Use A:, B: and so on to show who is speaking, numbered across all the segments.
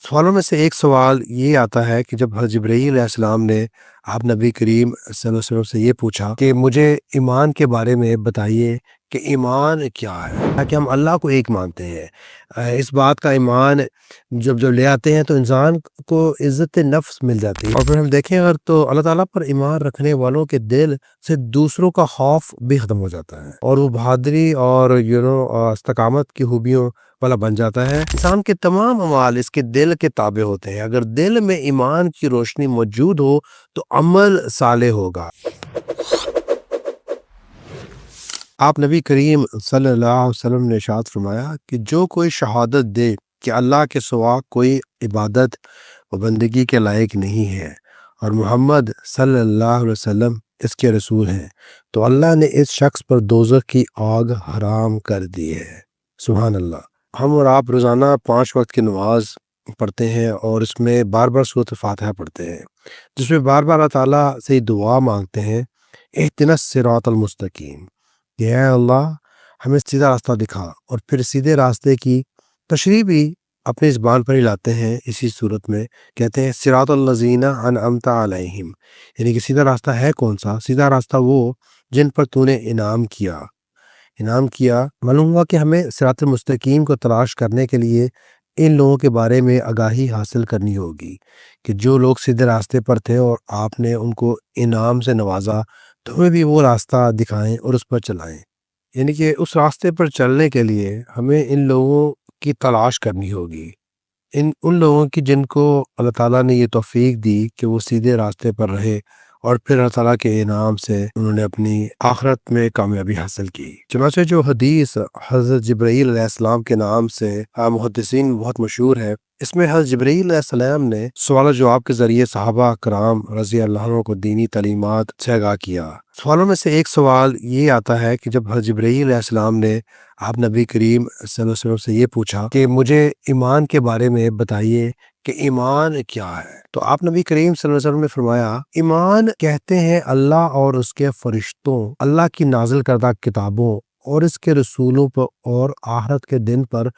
A: सवालों में से एक सवाल ये आता है कि जब हज़रत जिब्रील अलैहिस्सलाम ने आप नबी करीम सल्लल्लाहु अलैहि वसल्लम से ये पूछा कि मुझे ईमान के बारे में बताइए कि ईमान क्या है? ताकि हम अल्लाह को एक मानते हैं। इस बात का ईमान जब जब ले आते हैं तो इंसान को इज़्ज़त नफ्स मिल जाती है। और फिर हम देखें अगर तो अल्लाह ताला पर ईमान रखने वालों के दिल से दूसरों का खौफ भी ख़त्म हो जाता है और वो बहादुरी और इस्तकामत की खूबियों वाला बन जाता है। इंसान के तमाम अमाल इसके दिल के ताबे होते हैं। अगर दिल में ईमान की रोशनी मौजूद हो तो अमल साले होगा। आप नबी करीम सल्लल्लाहु अलैहि वसल्लम ने इरशाद फरमाया कि जो कोई शहादत दे कि अल्लाह के सिवा कोई इबादत व बंदगी के लायक नहीं है और मोहम्मद सल्लल्लाहु अलैहि वसल्लम इसके रसूल हैं, तो अल्लाह ने इस शख्स पर दोज़ख की आग हराम कर दी है। सुभान अल्लाह। हम और आप रोज़ाना 5 वक्त की नमाज पढ़ते हैं और इसमें बार-बार सूरत फातिहा पढ़ते हैं, जिसमें बार-बार अल्लाह ताला से दुआ मांगते हैं, इहदिनस सिरातल मुस्तकीम, कि ऐ अल्लाह हमें सीधा रास्ता दिखा। और फिर सीधे रास्ते की तशरीह भी अपनी ज़ुबान पर ही लाते हैं। इसी सूरत में कहते हैं सिरातल लज़ीना अनअमता अलैहिम, यानी कि सीधा रास्ता है कौन सा? सीधा रास्ता वो जिन पर तूने इनाम किया। मालूम हुआ कि हमें सिरातुल मुस्तकीम को तलाश करने के लिए इन लोगों के बारे में आगाही हासिल करनी होगी कि जो लोग सीधे रास्ते पर थे और आपने उनको इनाम से नवाजा, तो हमें भी वो रास्ता दिखाएं और उस पर चलाएं। यानी कि उस रास्ते पर चलने के लिए हमें इन लोगों की तलाश करनी होगी, इन उन लोगों की जिनको अल्लाह ताला ने ये तौफीक दी कि वो सीधे रास्ते पर रहे और फिर अल्लाह ताला के इनाम से उन्होंने अपनी आखिरत में कामयाबी हासिल की। चुनांचे जो हदीस हज़रत जिब्रील अलैहिस्सलाम के नाम से मुहद्दिसीन में बहुत मशहूर है, इसमें हज़रत जिब्रील अलैहिस्सलाम ने सवाल जवाब के ज़रिए सहाबा कराम रज़ी अल्लाह अन्हुम को दीनी तालीमात से आगाह किया। सवालों में से एक सवाल ये आता है कि जब हज़रत जिब्रील अलैहिस्सलाम ने आप नबी करीम सल्लल्लाहु अलैहि वसल्लम से ये पूछा कि मुझे ईमान के बारे में बताइए कि ईमान क्या है? तो आप नबी करीम सल्लल्लाहु अलैहि वसल्लम ने फरमाया, ईमान कहते हैं अल्लाह और उसके फरिश्तों, अल्लाह की नाज़िल करदा किताबों और इसके रसूलों पर और आखिरत के दिन पर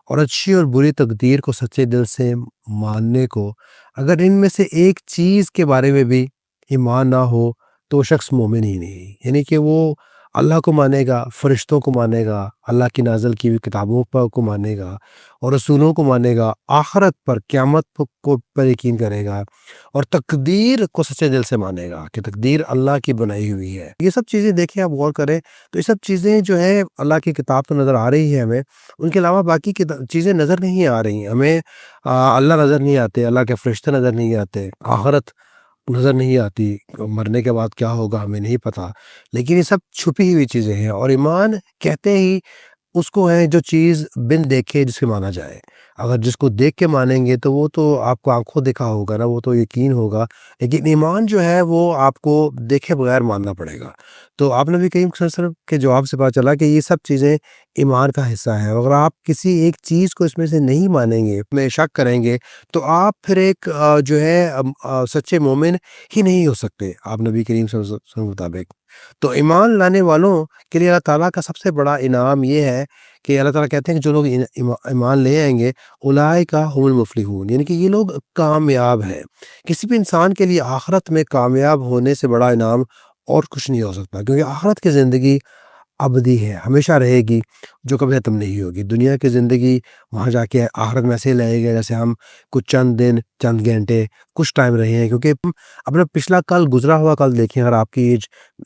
A: और अच्छी और बुरी तकदीर को सच्चे दिल से मानने को। अगर इनमें से एक चीज़ के बारे में भी ईमान ना हो तो वो शख्स मोमिन ही नहीं। यानी कि वो अल्लाह को मानेगा, फरिश्तों को मानेगा, अल्लाह की नाज़िल की हुई किताबों पर को मानेगा और रसूलों को मानेगा, आखिरत पर, क़यामत को पर यकीन करेगा और तकदीर को सच्चे दिल से मानेगा कि तकदीर अल्लाह की बनाई हुई है। ये सब चीज़ें देखें, आप गौर करें तो ये सब चीज़ें जो है अल्लाह की किताब तो नज़र आ रही है हमें, उनके अलावा बाकी की चीज़ें नज़र नहीं आ रही। हमें अल्लाह नज़र नहीं आते, अल्लाह के फरिश्ते नज़र नहीं आते, आखिरत नज़र नहीं आती, मरने के बाद क्या होगा हमें नहीं पता। लेकिन ये सब छुपी हुई चीज़ें हैं और ईमान कहते ही उसको है जो चीज़ बिन देखे जिसे माना जाए। अगर जिसको देख के मानेंगे तो वो तो आपको आँखों देखा होगा ना, वो तो यकीन होगा। लेकिन ईमान जो है वो आपको देखे बगैर मानना पड़ेगा। तो आप नबी करीम सल्लल्लाहु अलैहि वसल्लम के जवाब से पता चला कि ये सब चीज़ें ईमान का हिस्सा है। अगर आप किसी एक चीज़ को इसमें से नहीं मानेंगे, में शक करेंगे, तो आप फिर एक जो है सच्चे मोमिन ही नहीं हो सकते, आप नबी करीम सल्लल्लाहु अलैहि वसल्लम के मुताबिक। तो ईमान लाने वालों के लिए अल्लाह ताला का सबसे बड़ा इनाम ये है कि अल्लाह ताला कहते हैं कि जो लोग ईमान ले आएंगे, उलाइका हुमुल मुफलिहून, यानी कि ये लोग कामयाब हैं। किसी भी इंसान के लिए आखिरत में कामयाब होने से बड़ा इनाम और कुछ नहीं हो सकता, क्योंकि आखिरत की ज़िंदगी अबदी है, हमेशा रहेगी, जो कभी ख़त्म नहीं होगी। दुनिया की ज़िंदगी वहाँ जाके आखिरत में ऐसे ही लगेगा जैसे हम कुछ चंद दिन, चंद घंटे, कुछ टाइम रहे हैं, क्योंकि अपना पिछला कल, गुज़रा हुआ कल देखें। अगर आपकी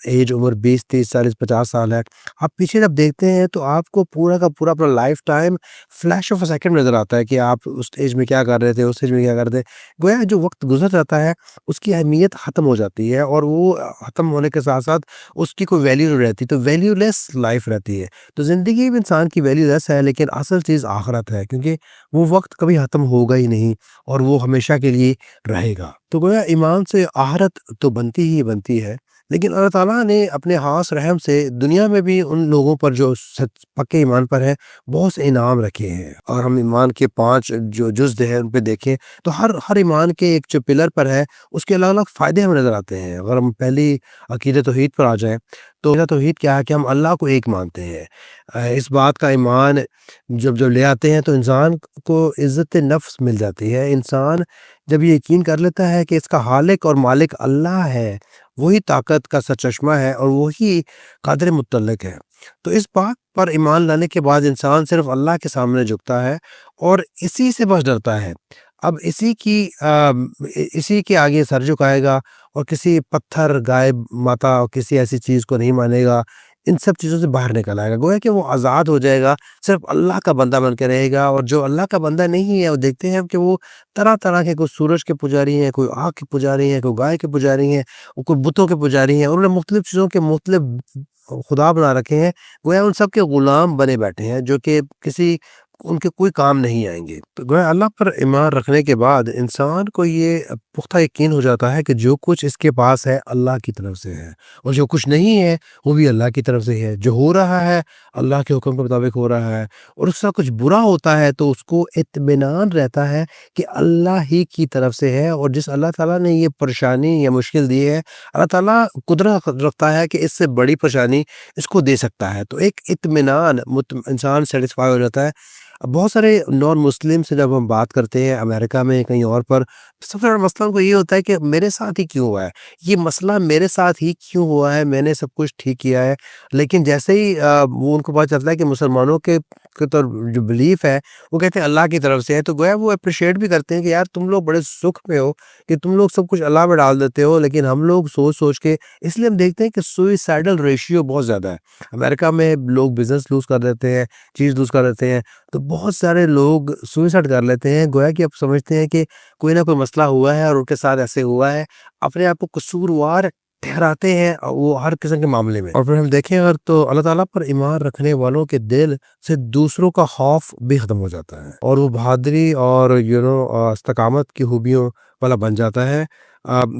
A: एज उम्र 20, 30, 40, 50 साल है, आप पीछे जब देखते हैं तो आपको पूरा का पूरा अपना life time flash of a second नज़र आता है कि आप उस एज में क्या कर रहे थे, उस एज में क्या कर रहे थे। गोया जो वक़्त गुज़र जाता है, उसकी अहमियत ख़त्म हो जाती है और वो ख़त्म होने के साथ-साथ उसकी कोई वैल्यू नहीं रहती, तो वैल्यूलेस लाइफ रहती है। तो ज़िंदगी में इंसान की वैल्यूलेस है, लेकिन असल चीज़ आखिरत है, क्योंकि वो वक़्त कभी ख़त्म होगा ही नहीं और वो हमेशा के लिए रहेगा। तो गोया ईमान से आखिरत तो बनती ही बनती है, لیکن اللہ تعالیٰ نے اپنے خاص رحم سے دنیا میں بھی ان لوگوں پر جو پکے ایمان پر ہیں بہت سے انعام رکھے ہیں۔ اور ہم ایمان کے 5 جو جزء ہیں ان پہ دیکھیں تو ہر ایمان کے ایک جو پلر پر ہے اس کے الگ الگ فائدے ہمیں نظر آتے ہیں۔ اگر ہم پہلی عقیدہ توحید پر آ جائیں تو عقیدہ توحید کیا ہے کہ ہم اللہ کو ایک مانتے ہیں۔ اس بات کا ایمان جب لے آتے ہیں تو انسان کو عزت نفس مل جاتی ہے۔ انسان جب یہ یقین کر لیتا ہے کہ اس کا خالق اور مالک اللہ ہے، وہی طاقت کا سرچشمہ ہے اور وہی قادر مطلق ہے، تو اس بات پر ایمان لانے کے بعد انسان صرف اللہ کے سامنے جھکتا ہے اور اسی سے بس ڈرتا ہے۔ اب اسی کے آگے سر جھکائے گا اور کسی پتھر، گائے ماتا اور کسی ایسی چیز کو نہیں مانے گا، ان سب چیزوں سے باہر نکل آئے گا، گویا کہ وہ آزاد ہو جائے گا، صرف اللہ کا بندہ بن کے رہے گا۔ اور جو اللہ کا بندہ نہیں ہے وہ دیکھتے ہیں کہ وہ طرح طرح کے، کوئی سورج کے پجاری ہیں، کوئی آگ کے پجاری ہیں، کوئی گائے کے پجاری ہیں، کوئی بتوں کے پجاری ہیں، انہوں نے مختلف چیزوں کے مختلف خدا بنا رکھے ہیں، گویا ان سب کے غلام بنے بیٹھے ہیں جو کہ ان کے کوئی کام نہیں آئیں گے۔ تو گویا اللہ پر ایمان رکھنے کے بعد انسان کو یہ پختہ یقین ہو جاتا ہے کہ جو کچھ اس کے پاس ہے اللہ کی طرف سے ہے، اور جو کچھ نہیں ہے وہ بھی اللہ کی طرف سے ہے۔ جو ہو رہا ہے اللہ کے حکم کے مطابق ہو رہا ہے، اور اس کا کچھ برا ہوتا ہے تو اس کو اطمینان رہتا ہے کہ اللہ ہی کی طرف سے ہے، اور جس اللہ تعالیٰ نے یہ پریشانی یا مشکل دی ہے، اللہ تعالیٰ قدرت رکھتا ہے کہ اس سے بڑی پریشانی اس کو دے سکتا ہے، تو ایک اطمینان انسان سیٹسفائی ہو جاتا ہے۔ اب بہت سارے نان مسلم سے جب ہم بات کرتے ہیں امریکہ میں کہیں اور پر، سب سے بڑا مسئلہ ان کو یہ ہوتا ہے کہ میرے ساتھ ہی کیوں ہوا ہے، یہ مسئلہ میرے ساتھ ہی کیوں ہوا ہے، میں نے سب کچھ ٹھیک کیا ہے۔ لیکن جیسے ہی وہ ان کو پتہ چلتا ہے کہ مسلمانوں کے تو جو بلیف ہے وہ کہتے ہیں اللہ کی طرف سے ہے، تو گویا وہ اپریشیٹ بھی کرتے ہیں کہ یار تم لوگ بڑے سکھ میں ہو کہ تم لوگ سب کچھ اللہ میں ڈال دیتے ہو، لیکن ہم لوگ سوچ سوچ کے، اس لیے ہم دیکھتے ہیں کہ سوئسائڈل ریشیو بہت زیادہ ہے امریکہ میں۔ لوگ بزنس لوز کر دیتے ہیں، چیز لوز کر دیتے ہیں، تو بہت سارے لوگ سوئسائڈ کر لیتے ہیں، گویا کہ اب سمجھتے ہیں کہ کوئی نہ کوئی مسئلہ ہوا ہے اور ان کے ساتھ ایسے ہوا ہے، اپنے آپ کو قصوروار ٹھہراتے ہیں وہ ہر قسم کے معاملے میں۔ اور پھر ہم دیکھیں اگر تو اللہ تعالیٰ پر ایمان رکھنے والوں کے دل سے دوسروں کا خوف بھی ختم ہو جاتا ہے، اور وہ بہادری اور استقامت کی خوبیوں والا بن جاتا ہے۔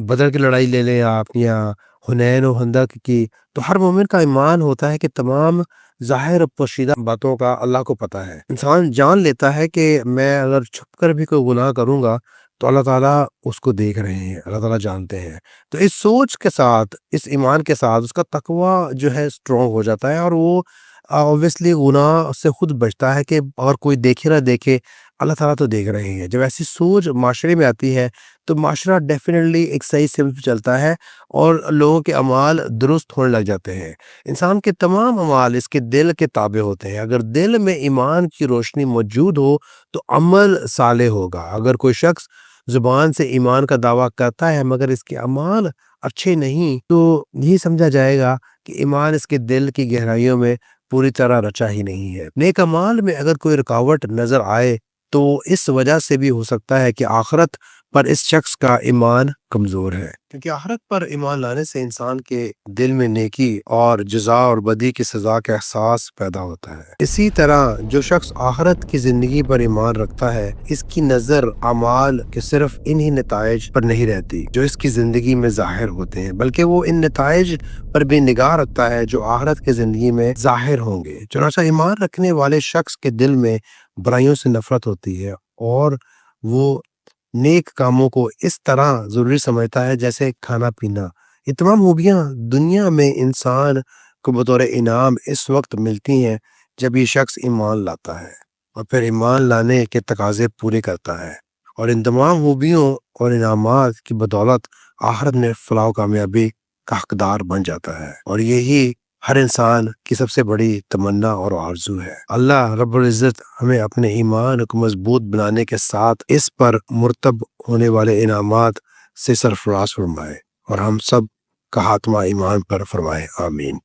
A: بدر کی لڑائی لے لیں آپ، یا حنین و خندق کی، تو ہر مومن کا ایمان ہوتا ہے کہ تمام ظاہر پوشیدہ باتوں کا اللہ کو پتہ ہے۔ انسان جان لیتا ہے کہ میں اگر چھپ کر بھی کوئی گناہ کروں گا تو اللہ تعالیٰ اس کو دیکھ رہے ہیں، اللہ تعالیٰ جانتے ہیں۔ تو اس سوچ کے ساتھ، اس ایمان کے ساتھ اس کا تقوی جو ہے اسٹرانگ ہو جاتا ہے، اور وہ obviously گناہ سے خود بچتا ہے کہ اور کوئی دیکھے نہ دیکھے، اللہ تعالیٰ تو دیکھ رہے ہیں۔ جب ایسی سوچ معاشرے میں آتی ہے تو معاشرہ ڈیفینیٹلی ایک صحیح سمت پہ چلتا ہے اور لوگوں کے اعمال درست ہونے لگ جاتے ہیں۔ انسان کے تمام اعمال اس کے دل کے تابع ہوتے ہیں۔ اگر دل میں ایمان کی روشنی موجود ہو تو عمل صالح ہوگا۔ اگر کوئی شخص زبان سے ایمان کا دعویٰ کرتا ہے مگر اس کے اعمال اچھے نہیں، تو یہ سمجھا جائے گا کہ ایمان اس کے دل کی گہرائیوں میں پوری طرح رچا ہی نہیں ہے۔ نیک اعمال میں اگر کوئی رکاوٹ نظر آئے تو اس وجہ سے بھی ہو سکتا ہے کہ آخرت پر اس شخص کا ایمان کمزور ہے، کیونکہ آخرت پر ایمان لانے سے انسان کے دل میں نیکی اور جزا اور بدی کی سزا کا احساس پیدا ہوتا ہے۔ اسی طرح جو شخص آخرت کی زندگی پر ایمان رکھتا ہے، اس کی نظر اعمال کے صرف انہی نتائج پر نہیں رہتی جو اس کی زندگی میں ظاہر ہوتے ہیں، بلکہ وہ ان نتائج پر بھی نگاہ رکھتا ہے جو آخرت کی زندگی میں ظاہر ہوں گے۔ چنانچہ ایمان رکھنے والے شخص کے دل میں برائیوں سے نفرت ہوتی ہے، اور وہ نیک کاموں کو اس طرح ضروری سمجھتا ہے جیسے کھانا پینا۔ یہ تمام خوبیاں دنیا میں انسان کو بطور انعام اس وقت ملتی ہیں جب یہ شخص ایمان لاتا ہے اور پھر ایمان لانے کے تقاضے پورے کرتا ہے، اور ان تمام خوبیوں اور انعامات کی بدولت آخرت میں فلاح و کامیابی کا حقدار بن جاتا ہے، اور یہی ہر انسان کی سب سے بڑی تمنا اور آرزو ہے۔ اللہ رب العزت ہمیں اپنے ایمان کو مضبوط بنانے کے ساتھ اس پر مرتب ہونے والے انعامات سے سرفراز فرمائے، اور ہم سب کا خاتمہ ایمان پر فرمائے، آمین۔